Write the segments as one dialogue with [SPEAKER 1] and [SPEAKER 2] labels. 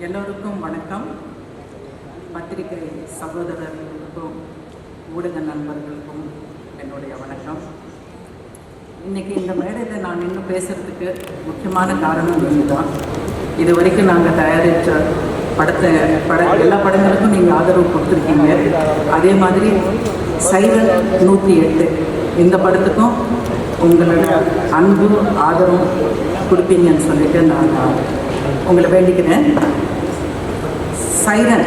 [SPEAKER 1] எல்லோருக்கும் வணக்கம். பத்திரிகை சகோதரர்களுக்கும் ஊடக நண்பர்களுக்கும் என்னுடைய வணக்கம். இன்றைக்கி இந்த மேடையில் நான் இன்னும் பேசுகிறதுக்கு முக்கியமான காரணம் இதுதான். இது வரைக்கும் நாங்கள் தயாரித்த எல்லா படங்களுக்கும் நீங்கள் ஆதரவு கொடுத்துருக்கீங்க. அதே மாதிரி சைரன் 108 இந்த படத்துக்கும் உங்களோட அன்பு ஆதரவு கொடுப்பீங்கன்னு சொல்லிட்டு நான் உங்களை வேண்டிக்கிறேன். சைரன்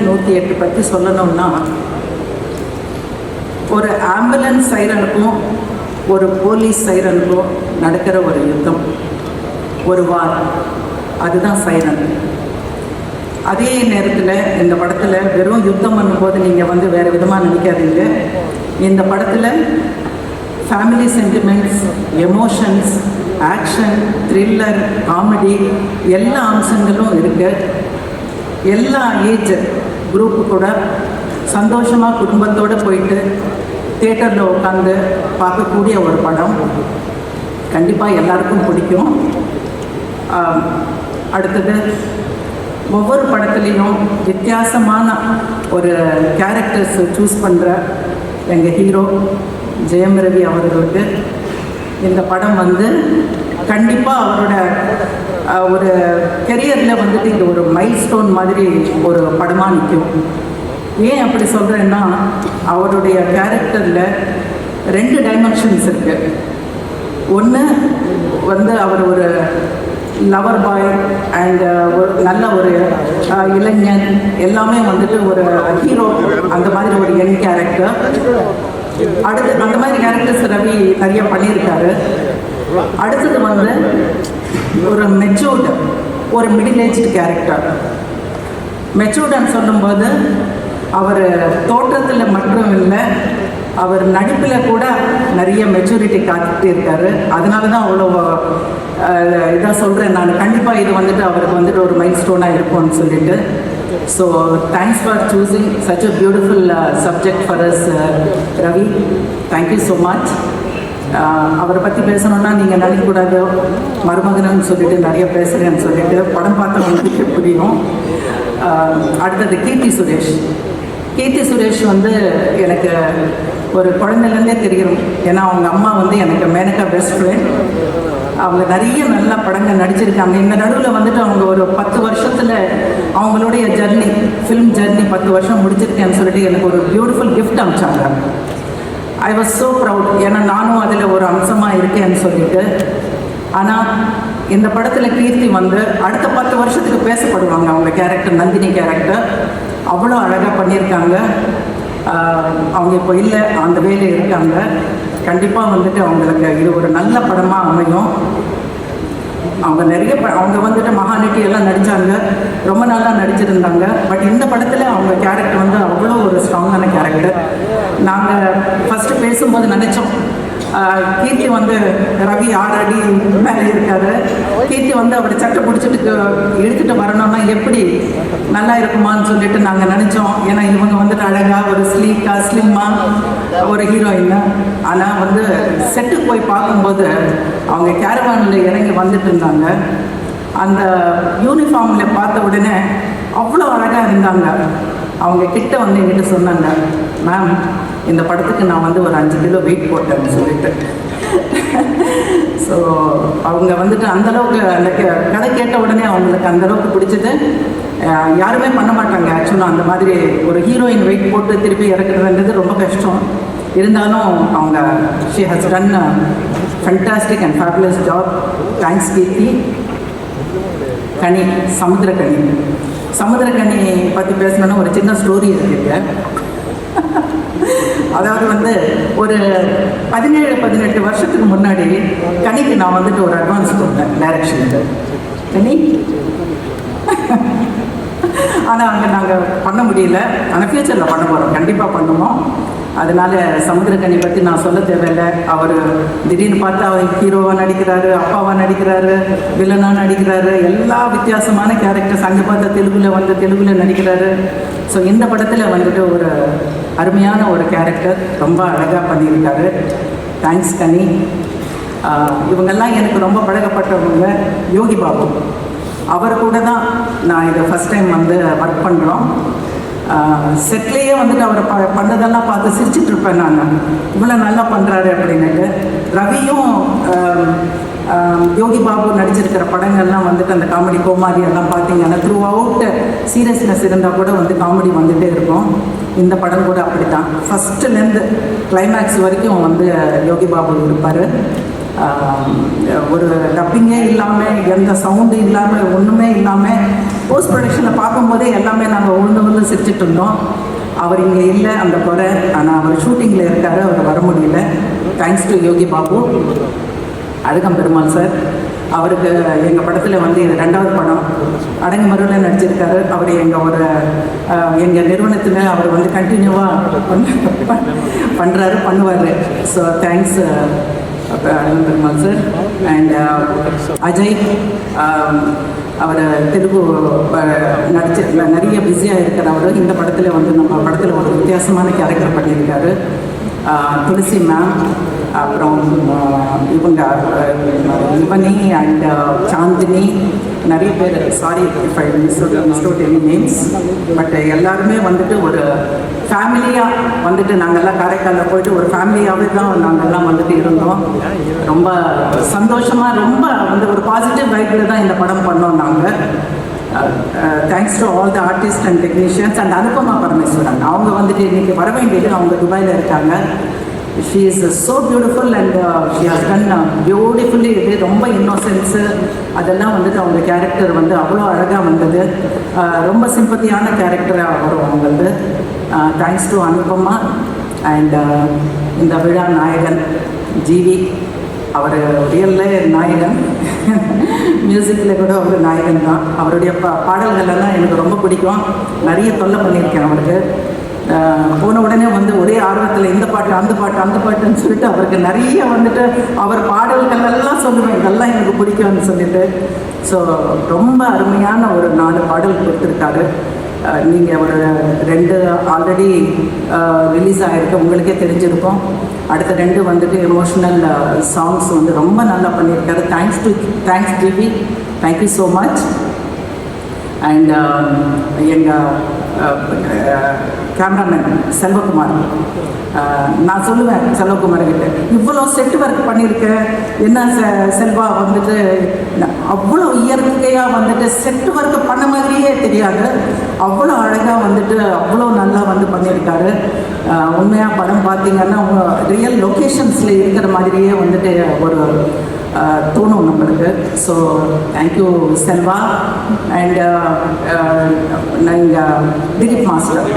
[SPEAKER 1] 108 பற்றி சொல்லணும்னா, ஒரு ஆம்புலன்ஸ் சைரனுக்கும் ஒரு போலீஸ் சைரனுக்கும் நடக்கிற ஒரு யுத்தம், ஒரு வார், அதுதான் சைரன். அதே நேரத்தில் இந்த படத்தில் வெறும் யுத்தம் பண்ணும்போது நீங்கள் வேறு விதமாக நினைக்காதீங்க. இந்த படத்தில் family sentiments, emotions, action, thriller, comedy எல்லா அம்சங்களும் இருக்குது. எல்லா ஏஜ் குரூப்பு கூட சந்தோஷமாக குடும்பத்தோடு போயிட்டு தியேட்டரில் உட்காந்து பார்க்கக்கூடிய ஒரு படம். கண்டிப்பாக எல்லாருக்கும் பிடிக்கும். அடுத்தது, ஒவ்வொரு படத்துலேயும் வித்தியாசமான ஒரு கேரக்டர்ஸ் சூஸ் பண்ணுற எங்கள் ஹீரோ ஜெயம் ரவி அவர்களுக்கு இந்த படம் கண்டிப்பாக அவரோட ஒரு கெரியரில் இது ஒரு மைல்ஸ்டோன் மாதிரி ஒரு படமாக நிற்கும். ஏன் அப்படி சொல்கிறேன்னா, அவருடைய கேரக்டரில் 2 டைமென்ஷன்ஸ் இருக்குது. ஒன்று அவர் ஒரு லவர் பாய் அண்ட் ஒரு நல்ல ஒரு இளைஞன், எல்லாமே ஒரு ஹீரோ, அந்த மாதிரி ஒரு யங் கேரக்டர். அடுத்து அந்த மாதிரி கேரக்டர்ஸ் ரவி நிறைய பண்ணியிருக்காரு. அடுத்தது ஒரு மெச்சூர்டு, ஒரு மிடில் ஏஜ்டு கேரக்டர். மெச்சூர்டுன்னு சொல்லும்போது அவர் தோற்றத்தில் மட்டும் இல்லை, அவர் நடிப்பில் கூட நிறைய மெச்சூரிட்டி காத்துட்டு இருக்காரு. அதனால தான் அவ்வளோ இதாக சொல்கிறேன் நான். கண்டிப்பாக இது அவருக்கு ஒரு மைல் ஸ்டோனாக இருக்கும்னு சொல்லிட்டு. So thanks for choosing such a beautiful subject for us Ravi. Thank you so much. அவரை பற்றி பேசணுன்னா நீங்கள் நினைக்கக்கூடாது மருமகனன்னு சொல்லிட்டு நிறைய பேசுகிறேன்னு சொல்லிட்டு. படம் பார்த்தவங்களுக்கு புரியும். அடுத்தது கீர்த்தி சுரேஷ் எனக்கு ஒரு குழந்தைலேருந்தே தெரியும். ஏன்னா அவங்க அம்மா எனக்கு மேனகா பெஸ்ட் ஃப்ரெண்ட். அவங்க நிறைய நல்ல படங்கள் நடிச்சிருக்காங்க. இந்த நடுவில் அவங்க ஒரு 10 வருஷத்தில் அவங்களுடைய ஜர்னி, ஃபிலிம் ஜர்னி 10 வருஷம் முடிச்சிருக்கேன்னு சொல்லிட்டு எனக்கு ஒரு பியூட்டிஃபுல் கிஃப்ட் அனுப்பிச்சாங்க. I was so proud. ஏன்னா நானும் அதில் ஒரு அம்சமாக இருக்கேன்னு சொல்லிட்டு. ஆனால் இந்த படத்தில் கீர்த்தி அடுத்த 10 வருஷத்துக்கு பேசப்படுவாங்க. அவங்க கேரக்டர், நந்தினி கேரக்டர் அவ்வளோ அழகாக பண்ணியிருக்காங்க. அவங்க இப்போ இல்லை, அந்த வேலையில் இருக்காங்க. கண்டிப்பாக அவங்களுக்கு இது ஒரு நல்ல படமாக அமையும். அவங்க நிறைய அவங்க மகாநட்டி எல்லாம் நடித்தாங்க, ரொம்ப நல்லா நடிச்சிருந்தாங்க. பட் இந்த படத்தில் அவங்க கேரக்டர் அவ்வளோ ஒரு ஸ்ட்ராங்கான கேரக்டர். நாங்கள் ஃபஸ்ட்டு பேசும்போது நினச்சோம், கீர்த்தி ரவி 6 அடி மேலே இருக்காரு. கீர்த்தி அவர் சட்டை பிடிச்சிட்டு எடுத்துகிட்டு வரணும்னா எப்படி நல்லா இருக்குமான்னு சொல்லிட்டு நாங்கள் நினச்சோம். ஏன்னா இவங்க அழகாக ஒரு ஸ்லிம்மாக ஒரு ஹீரோயின். ஆனால் செட்டுக்கு போய் பார்க்கும்போது அவங்க கேரவானில் இறங்கி வந்துட்டு இருந்தாங்க. அந்த யூனிஃபார்மில் பார்த்த உடனே அவ்வளோ அழகாக இருந்தாங்க. அவங்க கிட்ட என்கிட்ட சொன்னாங்க, மேம் இந்த படத்துக்கு நான் ஒரு 5 கிலோ வெயிட் போட்டேன்னு சொல்லிட்டு. ஸோ அவங்க அந்தளவுக்கு அந்த கதை கேட்ட உடனே அவங்களுக்கு அந்தளவுக்கு பிடிச்சது. யாருமே பண்ண மாட்டாங்க ஆக்சுவலாக. அந்த மாதிரி ஒரு ஹீரோயின் வெயிட் போட்டு திருப்பி இறக்குறதுன்றது ரொம்ப கஷ்டம். இருந்தாலும் அவங்க she has done fantastic and fabulous job. Thanks Keerthi. Samuthirakani பற்றி பேசணுன்னா ஒரு சின்ன ஸ்டோரி இருக்குங்க. அதாவது ஒரு 17-18 வருஷத்துக்கு முன்னாடி கனிக்கு நான் ஒரு அட்வான்ஸ் கொடுத்தேன் டைரக்ஷனுக்கு. கனி ஆனால் அங்கே நாங்கள் பண்ண முடியல. ஆனால் ஃப்யூச்சரில் பண்ண போகிறோம், கண்டிப்பாக பண்ணுவோம். அதனால் சமுத்திரக்கனி பற்றி நான் சொல்ல தேவையில்லை. அவர் திடீர்னு பார்த்தா அவர் ஹீரோவாக நடிக்கிறாரு, அப்பாவாக நடிக்கிறாரு, வில்லனாக நடிக்கிறாரு, எல்லா வித்தியாசமான கேரக்டர்ஸ். அங்கே பார்த்தா தெலுங்குல நடிக்கிறாரு. ஸோ இந்த படத்தில் ஒரு அருமையான ஒரு கேரக்டர் ரொம்ப அழகாக பண்ணியிருக்காரு. தேங்க்ஸ் கனி. இவங்கெல்லாம் எனக்கு ரொம்ப பழகப்பட்டவங்க. யோகி பாபு அவர் கூட தான் நான் இதை ஃபஸ்ட் டைம் வந்து ஒர்க் பண்ணுறோம். செட்லேயே வந்துட்டு அவர் பண்ணதெல்லாம் பார்த்து சிரிச்சிட்டு இருப்பேன் நான், இவ்வளோ நல்லா பண்ணுறாரு அப்படின்னுட்டு. ரவியும் யோகி பாபு நடிச்சிருக்கிற படங்கள்லாம் வந்துட்டு அந்த காமெடி கோமாதி எல்லாம் பார்த்தீங்கன்னா த்ரூ அவுட் சீரியஸ்னஸ் இருந்தால் கூட வந்து காமெடி வந்துகிட்டே இருக்கும். இந்த படம் கூட அப்படி தான், ஃபஸ்ட்டுலேருந்து கிளைமேக்ஸ் வரைக்கும் வந்து யோகி பாபு இருப்பார். ஒரு டப்பிங்கே இல்லாமல், எந்த சவுண்டு இல்லாமல், ஒன்றுமே இல்லாமல் போஸ்ட் ப்ரொடக்ஷனில் பார்க்கும்போதே எல்லாமே நாங்கள் உழுந்து சிரிச்சிட்டு இருந்தோம். அவர் இங்கே இல்லை அந்த குறை, ஆனால் அவர் ஷூட்டிங்கில் இருக்கார், அவர் வர முடியல. Thanks to Yogi Babu. Azhagam Perumal sir, அவருக்கு எங்கள் படத்தில் வந்து இது 2வது படம், அடங்கு மருவில் நடிச்சிருக்காரு. அவர் எங்கள் நிறுவனத்தில் அவர் வந்து கண்டினியூவாக பண்ணுவார். So thanks Azhagam Perumal sir. And Ajay, அவர் தெலுங்கு நிறைய பிஸியாக இருக்கிறவர். இந்த படத்தில் வந்து நம்ம படத்தில் ஒரு வித்தியாசமான கேரக்டர் பண்ணியிருக்காரு. துளசி மேம், அப்புறம் இவனி அண்ட் சாந்தினி, நிறைய பேர், sorry if I misunderstood any names, but எல்லாருமே வந்துட்டு ஒரு ஃபேமிலியாக வந்துட்டு நாங்கள்லாம் காரைக்காலில் போயிட்டு ஒரு ஃபேமிலியாகவே தான் நாங்கள்லாம் வந்துட்டு இருந்தோம். ரொம்ப சந்தோஷமாக, ரொம்ப வந்து ஒரு பாசிட்டிவ் வைப்பில் தான் இந்த படம் பண்ணோம் நாங்கள். Thanks to all the artist and technicians and Anupama Parameswaran. அவங்க வந்துட்டு இன்றைக்கி வர வேண்டியது, அவங்க துபாயில் இருக்காங்க. She is so beautiful and she has ton beautifully. இது ரொம்ப இன்னோசென்ஸு அதெல்லாம் வந்துட்டு அவங்க கேரக்டர் வந்து அவ்வளோ அழகாக வந்தது. ரொம்ப சிம்பத்தியான கேரக்டராக வரும் அவங்களது. Thanks to Anupama. அண்ட் இந்த விழா நாயகன் ஜிவி, அவர் ரியல்லே நாயகன், மியூசிக்கில் கூட அவர் நாயகன் தான். அவருடைய பாடல்களெல்லாம் எனக்கு ரொம்ப பிடிக்கும். நிறைய தொல்லை பண்ணியிருக்கேன் அவருக்கு. போன உடனே வந்து ஒரே ஆர்வத்தில் இந்த பாட்டு அந்த பாட்டுன்னு சொல்லிட்டு அவருக்கு நிறைய வந்துட்டு அவர் பாடல்கள் எல்லாம் சொல்லுவேன், இதெல்லாம் எனக்கு பிடிக்கும்னு சொல்லிட்டு. ஸோ ரொம்ப அருமையான ஒரு 4 பாடல் கொடுத்துருக்காரு. நீங்கள் ஒரு 2 ஆல்ரெடி ரிலீஸ் ஆகிருக்கு, உங்களுக்கே தெரிஞ்சிருக்கும். அடுத்த 2 வந்துட்டு எமோஷ்னல் சாங்ஸ் வந்து ரொம்ப நல்லா பண்ணியிருக்காரு. Thanks GB, thank you so much. And எங்கள் கேமராமேன் செல்வகுமார், நான் சொல்லுவேன் செல்வகுமார்கிட்ட, இவ்வளோ செட் ஒர்க் பண்ணியிருக்கேன், என்ன செல்வா வந்துட்டு அவ்வளோ இயற்கையாக வந்துட்டு செட் ஒர்க் பண்ண மாதிரியே தெரியாது, அவ்வளோ அழகாக வந்துட்டு அவ்வளோ நல்லா வந்து பண்ணியிருக்காரு. உண்மையாக படம் பார்த்திங்கன்னா ரியல் லொக்கேஷன்ஸில் இருக்கிற மாதிரியே வந்துட்டு ஒரு தோணும் நம்மளுக்கு. So thank you Selva. அண்ட் நாங்கள் திலீப் மாஸ்டர்,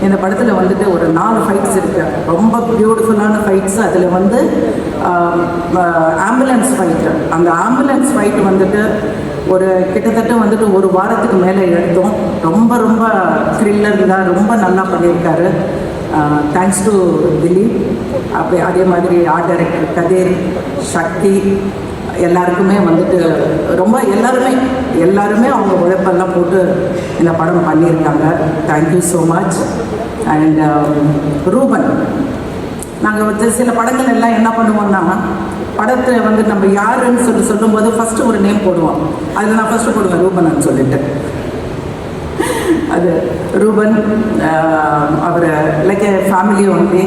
[SPEAKER 1] இந்த படத்தில் வந்துட்டு ஒரு 4 ஃபைட்ஸ் இருக்குது, ரொம்ப பியூட்டிஃபுல்லான ஃபைட்ஸ். அதில் வந்து ஆம்புலன்ஸ் ஃபைட்டு, அந்த ஆம்புலன்ஸ் ஃபைட்டு வந்துட்டு ஒரு கிட்டத்தட்ட வந்துட்டு 1 வாரத்துக்கு மேலே எடுத்தோம். ரொம்ப ரொம்ப த்ரில்லர் தான், ரொம்ப நல்லா பண்ணியிருக்காரு. Thanks to Dilip. அதே மாதிரி ஆர்ட் டைரக்டர் கதிர், சக்தி, எல்லாருக்குமே வந்துட்டு ரொம்ப எல்லாருமே அவங்க உழைப்பெல்லாம் போட்டு இந்த படம் பண்ணியிருக்காங்க. Thank you so much. And Ruben, நாங்கள் வந்து சில படங்கள் எல்லாம் என்ன பண்ணுவோம்னா, படத்தை வந்து நம்ம யாருன்னு சொல்லும்போது ஃபஸ்ட்டு ஒரு நேம் போடுவோம். அதில் நான் ஃபஸ்ட்டு போடுவேன் ரூபன்னு சொல்லிட்டு. அது ரூபன், அவர் லைக் ஏ ஃபேமிலி ஒன்லி.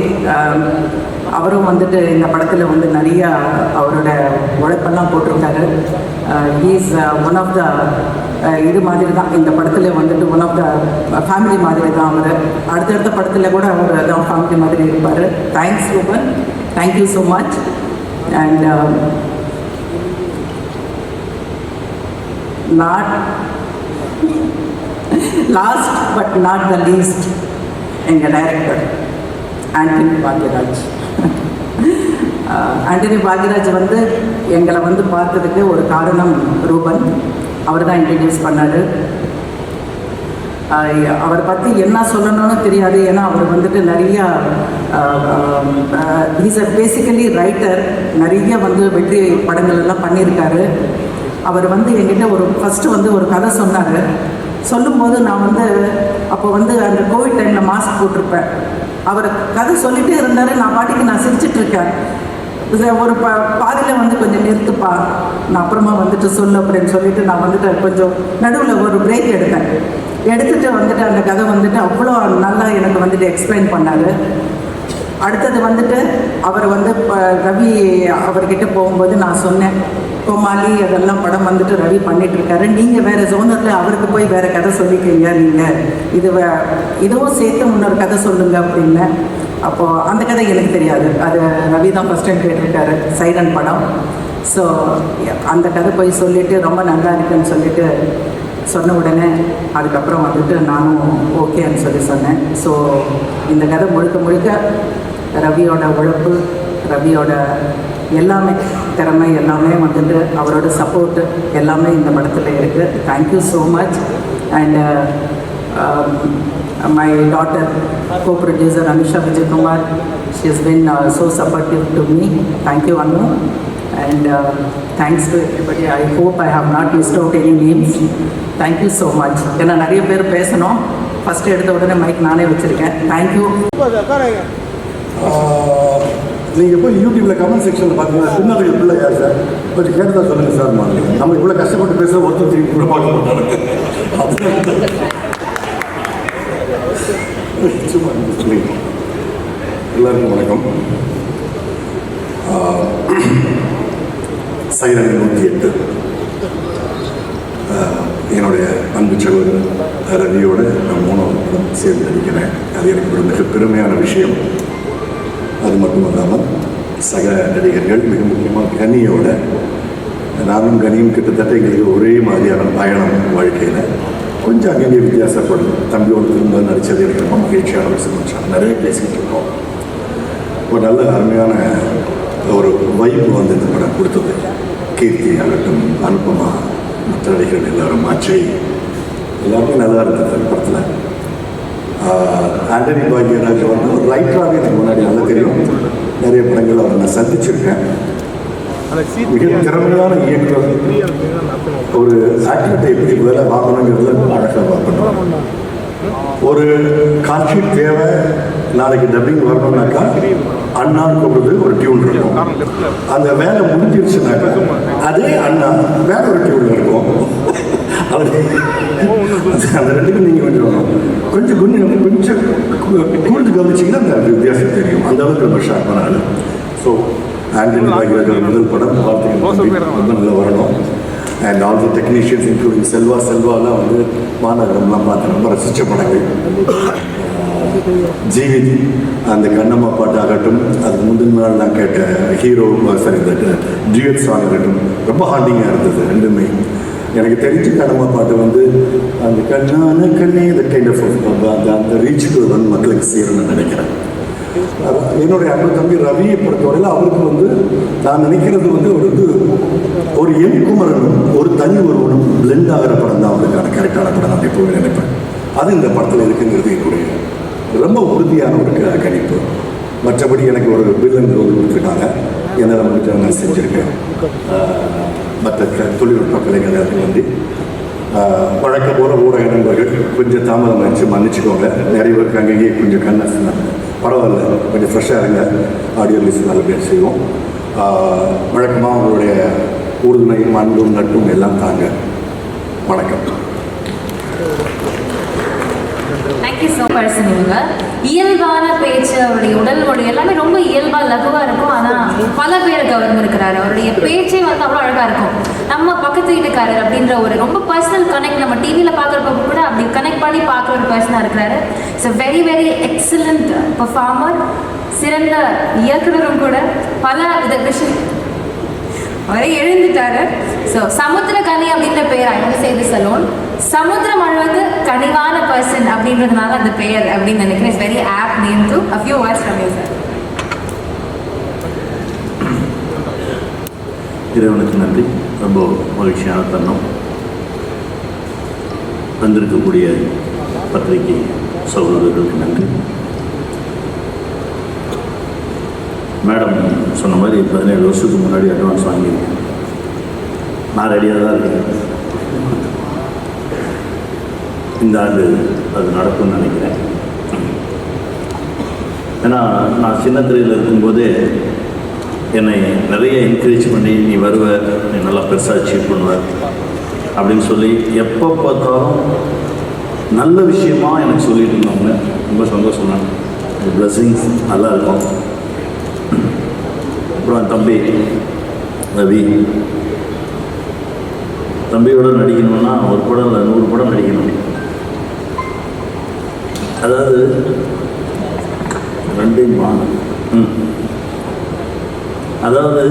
[SPEAKER 1] அவரும் வந்துட்டு இந்த படத்தில் வந்து நிறையா அவரோட உழைப்பெல்லாம் போட்டிருக்காரு. ஹீஸ் ஒன் ஆஃப் த இது மாதிரி தான் இந்த படத்தில் வந்துட்டு ஒன் ஆஃப் த ஃபேமிலி மாதிரி தான். அவர் அடுத்தடுத்த படத்தில் கூட அவர் தான் ஃபேமிலி மாதிரி இருப்பார். Thanks Ruben, thank you so much. And last but not the least, எங்கள் டைரக்டர் ஆண்டனி பாக்யராஜ். ஆண்டனி பாக்யராஜ் வந்து எங்களை வந்து பார்த்ததுக்கு ஒரு காரணம் ரூபன். அவர் தான் இன்ட்ரடியூஸ் பண்ணார். அவரை பற்றி என்ன சொல்லணும்னு தெரியாது, ஏன்னா அவர் வந்துட்டு நிறையா இஸ் அ பேசிக்கலி ரைட்டர், நிறைய வந்து வெற்றி படங்கள் எல்லாம் பண்ணியிருக்காரு. அவர் வந்து என்கிட்ட ஃபஸ்ட்டு வந்து ஒரு கதை சொன்னார். சொல்லும்போது நான் வந்து அப்போ வந்து அந்த கோவிட் டைமில் மாஸ்க் போட்டிருப்பேன். அவர் கதை சொல்லிகிட்டே இருந்தார், நான் பாட்டுக்கு நான் சிரிச்சிட்ருக்கேன். ஒரு பாதியில் வந்து கொஞ்சம் நிறுத்துப்பா, நான் அப்புறமா வந்துட்டு சொல்லு அப்படின்னு சொல்லிட்டு நான் வந்துட்டு கொஞ்சம் நடுவில் ஒரு பிரேக் எடுத்துட்டு வந்துட்டு அந்த கதை வந்துட்டு அவ்வளோ நல்லா எனக்கு வந்துட்டு எக்ஸ்பிளைன் பண்ணார். அடுத்தது வந்துட்டு அவர் வந்து ரவி அவர்கிட்ட போகும்போது நான் சொன்னேன், கோமாளி அதெல்லாம் படம் வந்துட்டு ரவி பண்ணிகிட்ருக்காரு, நீங்கள் வேறு ஜோனரில் அவருக்கு போய் வேறு கதை சொல்லிக்கிறீங்க, நீங்கள் இதுவும் சேர்த்து இன்னொரு கதை சொல்லுங்க அப்படின்னேன். அப்போது அந்த கதை எனக்கு தெரியாது, அது ரவி தான் ஃபஸ்ட் டைம் கேட்டிருக்காரு, சைரன் படம். ஸோ அந்த கதை போய் சொல்லிவிட்டு ரொம்ப நல்லா இருக்குன்னு சொல்லிட்டு சொன்ன உடனே அதுக்கப்புறம் வந்துட்டு நானும் ஓகேன்னு சொன்னேன். ஸோ இந்த கதை முழுக்க ரவியோட உழைப்பு, ரவியோட எல்லாமே திறமை எல்லாமே வந்துட்டு அவரோட சப்போர்ட்டு எல்லாமே இந்த படத்தில் இருக்குது. Thank you so much. And my daughter, co-producer Anisha Vijaykumar, she has been so supportive to me. Thank you, Anu. And thanks to everybody. I hope I have not missed out any names. Thank you so much. ஏன்னா நிறைய பேர் பேசணும், first எடுத்த உடனே mic நானே வச்சுருக்கேன். Thank you.
[SPEAKER 2] நீங்கள் போய் யூடியூப்பில் கமெண்ட் செக்ஷனில் பார்த்தீங்கன்னா சின்னதுக்கு பிள்ளை யார் சார் கொஞ்சம் கேட்டுதான் சொல்லுங்கள் சார். நம்ம இவ்வளோ கஷ்டப்பட்டு பேசுகிற ஒருத்தர் திருப்பி கூட பார்க்க மாட்டாங்க. எல்லாருக்கும் வணக்கம். சைரன் 108 என்னுடைய அன்பு சகோதரர் ரவியோட நான் 3வது படம் சேர்ந்து நடிக்கிறேன். அது எனக்கு ஒரு மிக பெருமையான விஷயம். அது மட்டும் இல்லாமல் சக நடிகர்கள், மிக முக்கியமாக கனியோட, நானும் கனியும் கிட்டத்தட்ட எங்களுக்கு ஒரே மாதிரியான பயணம் வாழ்க்கையில். கொஞ்சம் அங்கங்கே வித்தியாசப்படும். தம்பியோடு திரும்ப நடித்தது எனக்கு ரொம்ப மகிழ்ச்சியான விஷயம். நிறைய பேசிக்கிட்டு இருக்கோம். ஒரு நல்ல அருமையான ஒரு வைப்பு வந்து இந்த படம் கொடுத்தது. கீர்த்தி ஆகட்டும், அனுப்பமா, மற்ற நடிகர்கள் எல்லோரும், அச்சை, எல்லாருமே நல்லா இருந்தது அந்த படத்தில். ஆண்டனி பாக்யராஜ் வந்து ஒரு ரைட்டராகவே எனக்கு முன்னாடி நல்லா தெரியும். நிறைய படங்கள் அவரை நான் சந்திச்சிருக்கேன். மிக திறமையான இயக்குனர். ஒரு ஆக்டிவிட்டி எப்படி வேலை வாங்கணுங்கிறதுல அழகாக பார்க்கணும். ஒரு காட்சி தேவை, நாளைக்கு டப்பிங் வரணும்னாக்கா அண்ணான்னு கூப்பிடுறது ஒரு டியூன் இருக்கும். அந்த வேலை முடிஞ்சிருச்சுனாக்கா அதே அண்ணா வேற ஒரு டியூனில் இருக்கும். அந்த ரெண்டுக்கும் நீங்கள் கொஞ்சம் கூர்ந்து கவனிச்சிங்கன்னா அந்த வித்தியாசம் தெரியும். அந்த அளவுக்கு ரொம்ப ஷார்ப்பான ஆள். ஸோ ஆண்டனி பாக்யராஜ் முதல் படம் பார்த்து ரொம்ப நல்லா வரணும். And all the technicians including செல்வாலாம் வந்து மாநகரம்லாம் பார்த்து ரொம்ப ரசித்த படங்கள். ஜீவிதி அந்த கண்ணம்மா பாட்டாகட்டும், அதுக்கு முந்தின நாள் நான் கேட்ட ஹீரோ சாரி இந்த டியூட் சாங் ஆகட்டும், ரொம்ப ஹாண்டிங்காக இருந்தது ரெண்டுமே. எனக்கு தெரிஞ்ச கண்ணம்மா பாட்டு வந்து அந்த கண்ணான கண்ணே இந்த கைண்ட் ஆஃப் அந்த ரீச்சுக்கு வந்து மக்களுக்கு சேரணும்னு நினைக்கிறேன். என்னுடைய அன்பு தம்பி ரவியை பொறுத்தவரையில் அவருக்கு வந்து நான் நினைக்கிறது வந்து ஒரு என் குமரனும் ஒரு தனி ஒருவனும் பிளெண்ட் ஆகிற படம் தான் அவருக்கான கரெக்டான படம் நான் எப்போவுமே நினைப்பேன். அது இந்த படத்தில் இருக்குங்கிறது என்னுடைய ரொம்ப உறுதியான ஒரு கணிப்பு. மற்றபடி எனக்கு ஒரு வில்லன் ரோல் கொடுத்துருக்காங்க, என்னால் வந்துட்டு நான் செஞ்சுருக்கேன். மற்ற தொழில்நுட்ப கலைஞர்கள் வந்து வழக்கம் போல ஊடக நண்பர்கள் கொஞ்சம் தாமதம் ஆயிடுச்சு, மன்னிச்சுக்கோங்க. நிறைய பேருக்கு அங்கேயே கொஞ்சம் கண்ணாசினாங்க. பரவாயில்ல, கொஞ்சம் ஃப்ரெஷ்ஷாக இருங்க, ஆடியோ ரிலீஸ் நல்லபடியாக செய்வோம். வழக்கமாக உங்களுடைய உறுதுணையும் அன்பும் நட்பும் எல்லாம் தாங்க. வணக்கம்.
[SPEAKER 3] Thank you so much. இவங்க இயல்பான பேச்சு, அவருடைய உடல் மொழி எல்லாமே ரொம்ப இயல்பாக லகுவாக இருக்கும். ஆனால் பல பேரை கவர்ந்துருக்கிறாரு. அவருடைய பேச்சே வந்து அவ்வளோ அழகாக இருக்கும். நம்ம பக்கத்து வீட்டுக்காரர் அப்படின்ற ஒரு ரொம்ப பர்சனல் கனெக்ட் நம்ம டிவியில் பார்க்குறப்ப கூட அப்படி கனெக்ட் பண்ணி பார்க்குற ஒரு பர்சனாக இருக்கிறாரு. So very very excellent performer, சிறந்த இயக்குனரும் கூட. பல வித விஷயம் அவரே எழுந்துட்டாரு. ஸோ சமுத்திரகனி அப்படின்ற பெயர் ஐ செய்து சலோன், சமுத்திரம் அளவுக்கு கனிவான பர்சன் அப்படின்றதுனால அந்த பெயர் அப்படின்னு நினைக்கிறேன். It's very app name to a few words from you sir.
[SPEAKER 4] இறைவனுக்கு நன்றி. ரொம்ப மகிழ்ச்சியான தருணம். வந்திருக்கக்கூடிய பத்திரிகை சகோதரர்களுக்கு நன்றி. மேடம் சொன்ன மாதிரி 17 வருஷத்துக்கு முன்னாடி அட்வான்ஸ் வாங்கியிருக்கேன். நான் ரெடியாக தான் இருக்கேன். இந்த ஆண்டு அது நடக்கும்னு நினைக்கிறேன். ஏன்னா நான் சின்ன திரையில் இருக்கும்போதே என்னை நிறைய என்கரேஜ் பண்ணி நீ வருவ, நீ நல்லா பெருசாக அச்சீவ் பண்ணுவ அப்படின்னு சொல்லி எப்போ பார்த்தாலும் நல்ல விஷயமா எனக்கு சொல்லிட்டு இருந்தாங்க. ரொம்ப சந்தோஷம் தான். பிளஸ்ஸிங்ஸ் நல்லா இருக்கும். அப்புறம் தம்பி ரவி, தம்பியோட நடிக்கணும்னா ஒரு படம் இல்லை 100 படம் நடிக்கணும். அதாவது ரெண்டையுமா அதாவது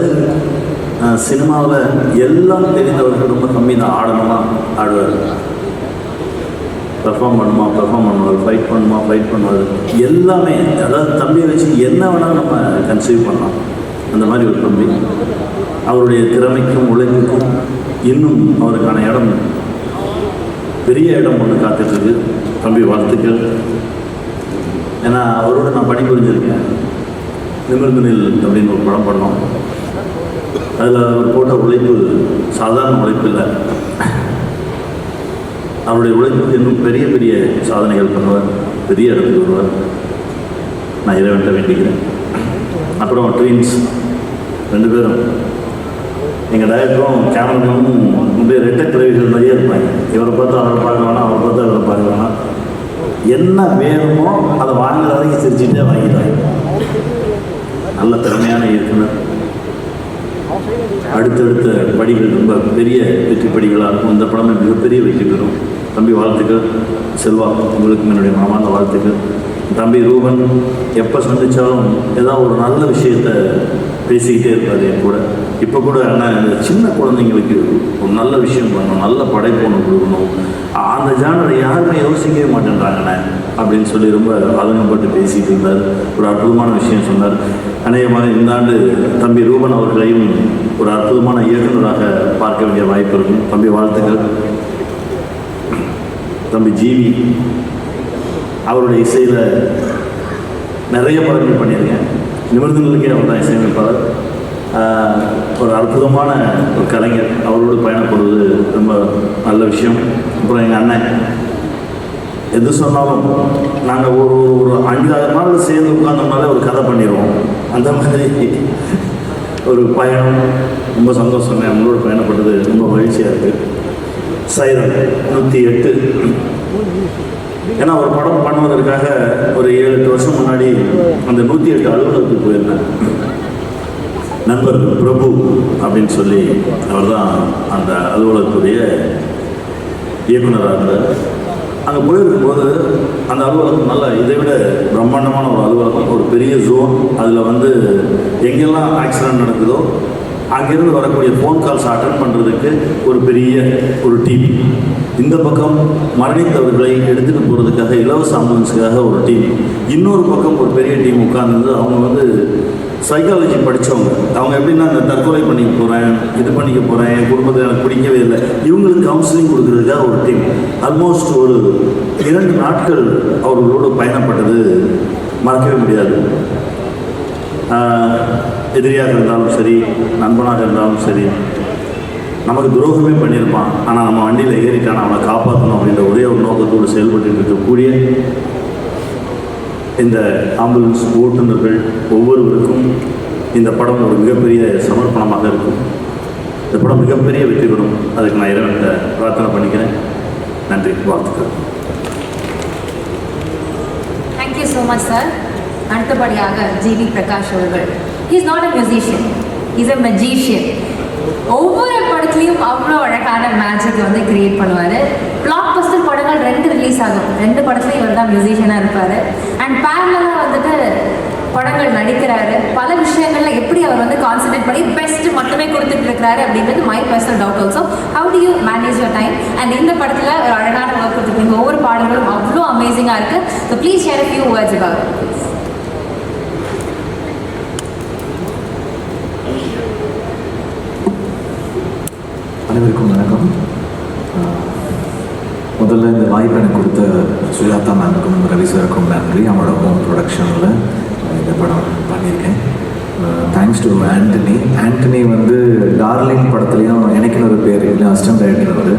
[SPEAKER 4] சினிமாவில் எல்லாம் தெரிந்தவர்கள் ரொம்ப கம்மி தான். ஆடணுமா ஆடுவார், பெர்ஃபார்ம் பண்ணுவார், ஃபைட் பண்ணுவார், எல்லாமே. அதாவது தம்பியை வச்சு என்ன வேணாலும் நம்ம கன்சீவ் பண்ணலாம். அந்த மாதிரி ஒரு தம்பி. அவருடைய திறமைக்கும் உழைப்புக்கும் இன்னும் அவருக்கான இடம், பெரிய இடம் ஒன்று காத்துட்ருக்கு. தம்பி வாழ்த்துக்கள். ஏன்னா அவரோட நான் பணிபுரிஞ்சிருக்கேன். நிமிர்ந்து நில் அப்படின்னு ஒரு படம் பண்ணோம். அதில் அவர் போட்ட உழைப்பு சாதாரண உழைப்பு இல்லை. அவருடைய உழைப்புக்கு இன்னும் பெரிய பெரிய சாதனைகள் பண்ணுவார், பெரிய இடத்துக்கு வருவார். நான் இறைவன்ட்ட வேண்டிக்கிறேன். அப்புறம் ட்வின்ஸ் 2 பேரும், எங்கள் டைரக்டரும் கேமராமேனும் ரொம்ப ரெட்டை பிறவிகள் மாதிரியே இருப்பாங்க. இவரை பார்த்து அவரை பார்க்க வேணாம், அவரை பார்த்து அவரை பார்க்க வேணாம். என்ன வேணுமோ அதை வாங்குற வரைக்கும் சிரிச்சுட்டே வாங்கிடுவாங்க. நல்ல திறமையான இயக்குனர். அடுத்தடுத்த படிகள் ரொம்ப பெரிய வெற்றி படிகளாக இருக்கும். இந்த படமே மிகப்பெரிய வெற்றி பெறும். தம்பி வாழ்த்துக்கள். செல்வா, உங்களுக்கு என்னுடைய மனமார்ந்த வாழ்த்துக்கள். தம்பி ரூபன் எப்போ சந்தித்தாலும் ஏதாவது ஒரு நல்ல விஷயத்தை பேசிக்கிட்டே இருப்பார் என் கூட. இப்போ கூட அண்ணன் இந்த சின்ன குழந்தைங்களுக்கு ஒரு நல்ல விஷயம் பண்ணணும், நல்ல படைப்பு ஒன்று கொடுக்கணும், அந்த ஜானரை யாருமே யோசிக்கவே மாட்டேன்றாங்கண்ணே அப்படின்னு சொல்லி ரொம்ப அலங்கப்பட்டு பேசிகிட்டு இருந்தார். ஒரு அற்புதமான விஷயம் சொன்னார். அநேகமாக இந்த ஆண்டு தம்பி ரூபன் அவர்களையும் ஒரு அற்புதமான இயக்குநராக பார்க்க வேண்டிய வாய்ப்பு இருக்கும். தம்பி வாழ்த்துக்கள். தம்பி ஜிவி, அவருடைய இசையில் நிறைய படங்கள் பண்ணியிருக்கேன். நிமிர்ந்தங்களுக்கே அவர் தான் இசையமைப்பாளர். ஒரு அற்புதமான ஒரு கலைஞர். அவரோடு பயணப்படுவது ரொம்ப நல்ல விஷயம். அப்புறம் எங்கள் அண்ணன் எது சொன்னாலும் நாங்கள் ஒரு 5-6 நாள் சேர்ந்து உட்கார்ந்தோம்னாலே ஒரு கதை பண்ணிடுவோம். அந்த மாதிரி ஒரு பயணம். ரொம்ப சந்தோஷங்க. அவங்களோட பயணப்பட்டது ரொம்ப மகிழ்ச்சியாக இருக்குது. சைரன் 108. ஏன்னா ஒரு படம் பண்ணுவதற்காக ஒரு 7-8 வருஷம் முன்னாடி அந்த 108 அலுவலகத்துக்கு போயிருந்தேன். நண்பர் பிரபு அப்படின்னு சொல்லி அவர் தான் அந்த அலுவலகத்துடைய இயக்குனராக இருந்தார். அங்கே போயிருக்கும்போது அந்த அலுவலகம் நல்ல இதை விட பிரம்மாண்டமான ஒரு அலுவலகம், ஒரு பெரிய ஜோன். அதில் எங்கெல்லாம் ஆக்சிடென்ட் நடக்குதோ அங்கேருந்து வரக்கூடிய ஃபோன் கால்ஸ் அட்டன் பண்ணுறதுக்கு ஒரு பெரிய ஒரு டீம். இந்த பக்கம் மரணித்தவர்களை எடுத்துகிட்டு போகிறதுக்காக இலவச ஆம்புலன்ஸுக்காக ஒரு டீம். இன்னொரு பக்கம் ஒரு பெரிய டீம் உட்கார்ந்து அவங்க சைக்காலஜி படித்தவங்க. அவங்க எப்படின்னா இந்த தற்கொலை பண்ணிக்க போகிறேன், இது பண்ணிக்க போகிறேன், என் குடும்பத்தை எனக்கு பிடிக்கவே இல்லை, இவங்களுக்கு கவுன்சிலிங் கொடுக்குறதுக்காக ஒரு டீம். ஆல்மோஸ்ட் ஒரு 2 நாட்கள் அவர்களோடு பயணப்பட்டது மறக்கவே முடியாது. எதிரியாக இருந்தாலும் சரி, நண்பனாக இருந்தாலும் சரி, நமக்கு துரோகமே பண்ணியிருப்பான், ஆனால் நம்ம வண்டியில் ஏறிட்டான், அவனை காப்பாற்றணும் அப்படின்ற ஒரே ஒரு நோக்கத்தோடு செயல்பட்டு இருக்கக்கூடிய இந்த ஆம்புலன்ஸ் ஓட்டுநர்கள் ஒவ்வொருவருக்கும் இந்த படம் ஒரு மிகப்பெரிய சமர்ப்பணமாக இருக்கும். இந்த படம் மிகப்பெரிய வெற்றி பெறும். அதுக்கு நான் இறைவன்கிட்ட பிரார்த்தனை பண்ணிக்கிறேன். நன்றி, வாழ்த்துக்கள்.
[SPEAKER 3] Thank you so much sir. அடுத்தபடியாக ஜிவி பிரகாஷ் அவர்கள். He is not a musician, is a magician. ஒவ்வொரு படத்துலையும் அவ்வளோ அழகான மேஜிக் கிரியேட் பண்ணுவார். பிளாக் பஸ்டர் படங்கள் 2 ரிலீஸ் ஆகும். 2 படத்துலையும் இவர் தான் மியூசிஷியனாக இருப்பார். அண்ட் பேரலாக படங்கள் நடிக்கிறாரு. பல விஷயங்களில் எப்படி அவர் கான்சன்ட்ரேட் பண்ணி பெஸ்ட் மட்டுமே கொடுத்துட்டு இருக்கிறாரு அப்படின்றது my personal doubt also. How to you manage your time? And இந்த படத்தில் ஒரு அழகான ஒர்க் கொடுத்துருக்கீங்க. ஒவ்வொரு பாடல்களும் அவ்வளோ அமேசிங்காக இருக்குது. So please share a few words about it.
[SPEAKER 5] அனைவருக்கும் வணக்கம். முதல்ல இந்த வாய்ப்பு எனக்கு கொடுத்த சுஜாதா மேமுக்கும் ரவி சாருக்கும் நன்றி. அவங்களோட ஹோம் ப்ரொடக்ஷனில் இந்த படம் பண்ணியிருக்கேன். Thanks to Antony. டார்லிங் படத்துலேயும் எனக்குன்னு ஒரு பேர் இல்லை, அசிஸ்டன்ட் டைரக்டர் அவர்.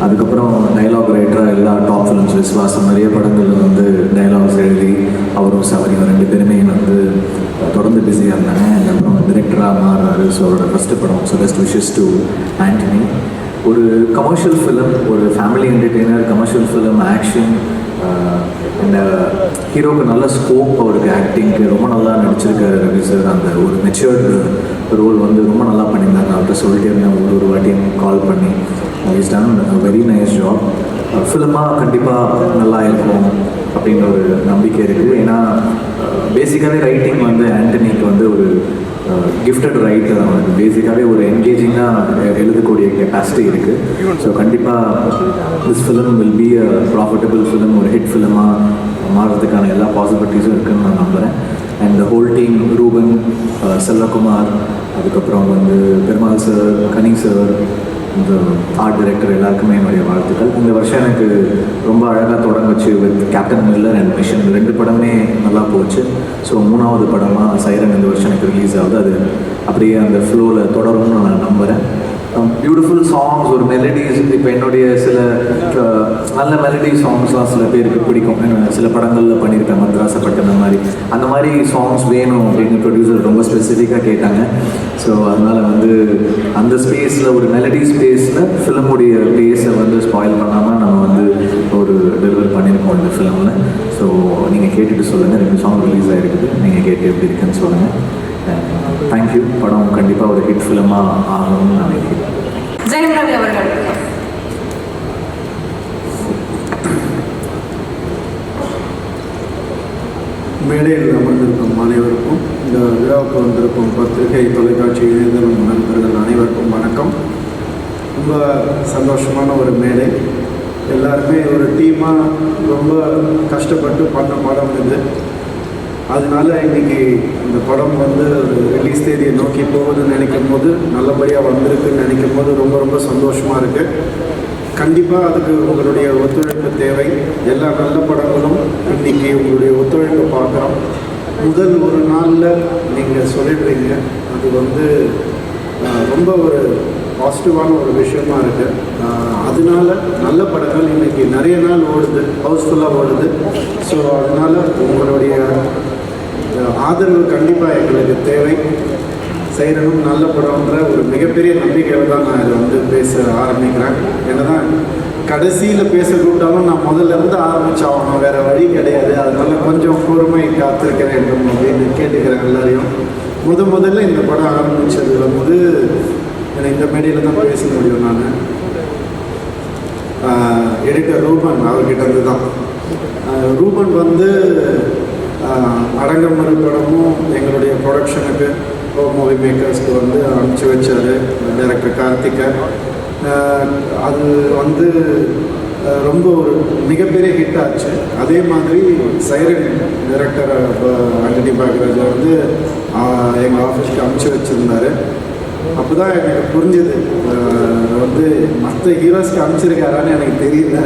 [SPEAKER 5] அதுக்கப்புறம் டைலாக் ரைட்டராக எல்லா டாப் ஃபிலிம்ஸ் விஸ்வாசம் நிறைய படங்கள் வந்து டைலாக்ஸ் எழுதி அவரும் சவரியும் 2 பேருமே வந்து தொடர்ந்து பிஸியாக இருந்தாங்க. அதுக்கப்புறம் டிரெக்டராக மாறுறாரு. ஸோ அவரோட ஃபஸ்ட்டு படம். So best wishes to Antony. ஒரு கமர்ஷியல் ஃபிலிம், ஒரு family entertainer, commercial film, action, இந்த ஹீரோக்கு நல்ல ஸ்கோப், அவருக்கு ஆக்டிங்க்கு ரொம்ப நல்லா நடிச்சிருக்காரு ரவி சார். அந்த ஒரு மெச்சூர்டு ரோல் வந்து ரொம்ப நல்லா பண்ணியிருந்தாங்க. அவர்கிட்ட சொல்லிட்டே இருந்தேன் ஒரு வாட்டியும் கால் பண்ணி. Is done very nice job. ஃபிலிமாக கண்டிப்பாக நல்லா இருக்கும் அப்படின்ற ஒரு நம்பிக்கை இருக்குது. ஏன்னா பேசிக்காகவே ரைட்டிங் வந்து ஆண்டனிக்கு வந்து ஒரு கிஃப்டட் ரைட்டர். அவனுக்கு பேசிக்காகவே ஒரு என்கேஜிங்காக எழுதக்கூடிய கெப்பாசிட்டி இருக்குது. ஸோ கண்டிப்பாக this film will be a profitable film, ஒரு ஹிட் ஃபிலிமாக மாறுறதுக்கான எல்லா பாசிபிலிட்டிஸும் இருக்குதுன்னு நான் நம்புகிறேன். And the whole team, Ruben, Selvakumar, அதுக்கப்புறம் வந்து பெருமாள் சார், கனி சார், இந்த ஆர்ட் டைரக்டர் எல்லாருக்குமே என்னுடைய வாழ்த்துக்கள். இந்த வருஷம் எனக்கு ரொம்ப அழகாக தொடங்குச்சு with Captain Miller and Mission. 2 படமே நல்லா போச்சு. ஸோ 3வது படமாக சைரன் இந்த வருஷம் எனக்கு ரிலீஸ் ஆகுது. அது அப்படியே அந்த ஃப்ளோவில் தொடரும்னு நான் நம்புகிறேன். பியூட்டிஃபுல் சாங்ஸ், ஒரு மெலடிஸ். இப்போ என்னுடைய சில நல்ல மெலடி சாங்ஸ்லாம் சில பேருக்கு பிடிக்கும். சில படங்களில் பண்ணியிருக்கேன், மத்ராசப்பட்டினம் மாதிரி. அந்த மாதிரி சாங்ஸ் வேணும் அப்படின்னு ப்ரொடியூசர் ரொம்ப ஸ்பெசிஃபிக்காக கேட்டாங்க. ஸோ அதனால் வந்து அந்த ஸ்பேஸில், ஒரு மெலடி ஸ்பேஸில் ஃபிலிமுடைய பேஸை வந்து ஸ்பாயில் பண்ணாமல் நம்ம வந்து ஒரு டெலிவர் பண்ணியிருக்கோம் இந்த ஃபிலிமில். ஸோ நீங்கள் கேட்டுட்டு சொல்லுங்கள். 2 சாங் ரிலீஸ் ஆகிருக்குது. நீங்கள் கேட்டு எப்படி இருக்குன்னு சொல்லுங்கள். தேங்க்யூ. படம் கண்டிப்பாக ஒரு ஹிட் ஃபிலிமாக ஆகணும்னு நான் நினைக்கிறேன்.
[SPEAKER 3] ஜெயம் ரவி அவர்கள்.
[SPEAKER 6] மேடையில் அமர்ந்திருக்கும் அனைவருக்கும், இந்த விழாவுக்கு வந்திருக்கும் பத்திரிகை, தொலைக்காட்சி, இணையதளம் நண்பர்கள் அனைவருக்கும் வணக்கம். ரொம்ப சந்தோஷமான ஒரு மேடை. எல்லாருமே ஒரு டீமாக ரொம்ப கஷ்டப்பட்டு பண்ண படம் இது. அதனால இன்றைக்கி இந்த படம் வந்து ரிலீஸ் தேதியை நோக்கி போகுதுன்னு நினைக்கும் போது, நல்லபடியாக வந்திருக்குன்னு நினைக்கும் போது ரொம்ப ரொம்ப சந்தோஷமாக இருக்குது. கண்டிப்பாக அதுக்கு உங்களுடைய ஒத்துழைப்பு தேவை. எல்லா நல்ல படங்களும் இன்றைக்கி உங்களுடைய ஒத்துழைப்பு பார்க்குறோம். முதல் ஒரு நாளில் நீங்கள் சொல்லிடுறீங்க, அது வந்து ரொம்ப ஒரு பாசிட்டிவான ஒரு விஷயமா இருக்குது. அதனால நல்ல படங்கள் இன்றைக்கி நிறைய நாள் ஓடுது, ஹவுஸ்ஃபுல்லாக ஓடுது. ஸோ அதனால் உங்களுடைய ஆதரவு கண்டிப்பாக எங்களுக்கு தேவை. சைரனும் நல்ல படம்ன்ற ஒரு மிகப்பெரிய நம்பிக்கையில் தான் நான் இதை வந்து பேச ஆரம்பிக்கிறேன். என்னதான் கடைசியில் பேச கூப்பிட்டாலும் நான் முதல்ல இருந்து ஆரம்பிச்சாகணும், வேறு வழி கிடையாது. அதனால கொஞ்சம் பொறுமை காத்திருக்க வேண்டும் அப்படின்னு கேட்டுக்கிறேன் எல்லாரையும். முதல்ல இந்த படம் ஆரம்பித்தது வந்து எனக்கு இந்த மேடையில் தான் பேச முடியும். நான் எடிட்டர் ரூபன் அவர்கிட்ட இருந்து தான். ரூபன் வந்து அடங்கமறு படமும் எங்களுடைய ப்ரொடக்ஷனுக்கு, மூவி மேக்கர்ஸ்க்கு வந்து அனுப்பிச்சி வச்சார் டைரக்டர் கார்த்திகை. அது வந்து ரொம்ப ஒரு மிகப்பெரிய ஹிட் ஆச்சு. அதே மாதிரி சைரன் டைரக்டர் ஆண்டனி பாக்யராஜ் வந்து எங்கள் ஆஃபீஸ்க்கு அனுப்பிச்சி வச்சுருந்தார். அப்போ தான் எனக்கு புரிஞ்சுது, வந்து மற்ற ஹீரோஸ்க்கு அனுப்பிச்சிருக்காரான்னு எனக்கு தெரியல.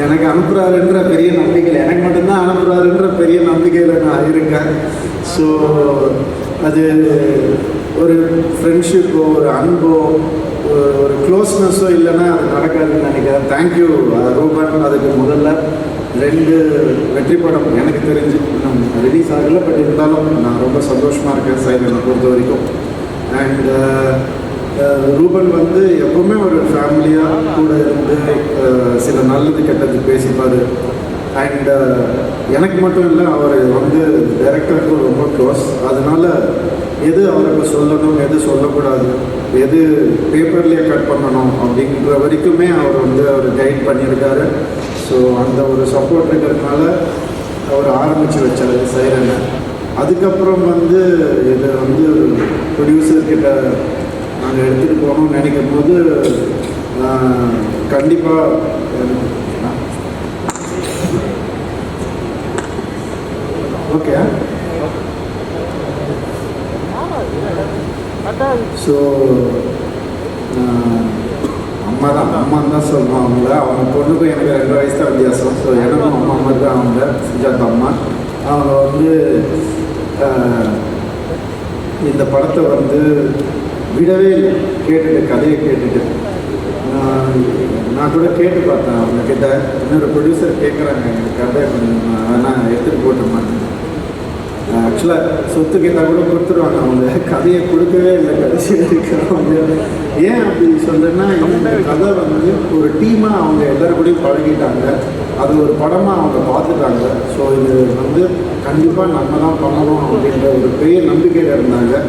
[SPEAKER 6] எனக்கு அனுப்புகிறாருன்ற பெரிய நம்பிக்கையில், எனக்கு மட்டும்தான் அனுப்புகிறாருன்ற பெரிய நம்பிக்கையில் நான் இருக்கேன். ஸோ அது ஒரு ஃப்ரெண்ட்ஷிப்போ, ஒரு அன்போ, ஒரு க்ளோஸ்னஸோ இல்லைன்னா அது நடக்காதுன்னு நினைக்கிறேன். தேங்க்யூ ரூபன். அதுக்கு முதல்ல 2 வெற்றி படம் எனக்கு தெரிஞ்சு ரிலீஸ் ஆகலை, பட் இருந்தாலும் நான் ரொம்ப சந்தோஷமாக இருக்கேன் சைரனை பொறுத்த வரைக்கும். அண்ட் ரூபன் வந்து எப்போவுமே ஒரு ஃபேமிலியாக கூட இருந்து சில நல்லது கெட்டது பேசிப்பார். அண்ட் எனக்கு மட்டும் இல்லை, அவர் வந்து டைரக்டருக்கும் ரொம்ப க்ளோஸ். அதனால் எது அவருக்கு சொல்லணும், எது சொல்லக்கூடாது, எது பேப்பர்லேயே கட் பண்ணணும் அப்படின்ற வரைக்குமே அவர் வந்து அவர் கைட் பண்ணியிருக்காரு. ஸோ அந்த ஒரு சப்போர்ட் இருக்கிறதுனால அவர் ஆரம்பித்து வச்சார் சைரனை. அதுக்கப்புறம் வந்து இதை வந்து ப்ரொடியூசர்கிட்ட நாங்கள் எடுத்துகிட்டு போகணும்னு நினைக்கும் போது கண்டிப்பாக ஓகே. ஸோ அம்மான்னு தான் சொல்லணும் அவங்கள. அவங்க பொண்ணுக்கும் எனக்கு 2 வயசு தான் வித்தியாசம். ஸோ எனக்கும் அம்மா தான் அவங்க, சுஜாதா அம்மா. அவங்க வந்து இந்த படத்தை வந்து விடவே கதையை கேட்டுட்டு நான் கூட கேட்டு பார்த்தேன் அவங்க கிட்ட, இன்னொரு ப்ரொடியூசர் கேட்குறாங்க எனக்கு கதை வேணால் எடுத்துகிட்டு போட்டோமான்னு. ஆக்சுவலாக சொத்து கேட்டால் கூட கொடுத்துருவாங்க, அவங்க கதையை கொடுக்கவே இல்லை கடைசி வரைக்கும். ஏன் அப்படி சொல்கிறேன்னா, இந்த கதை வந்து ஒரு டீமாக அவங்க எல்லாரும் கூடயும் பழகிட்டாங்க, அது ஒரு படமாக அவங்க பார்த்துட்டாங்க. ஸோ இது வந்து கண்டிப்பாக நம்ம தான் பண்ணணும் அப்படின்ற ஒரு பெரிய நம்பிக்கையில் இருந்தாங்க.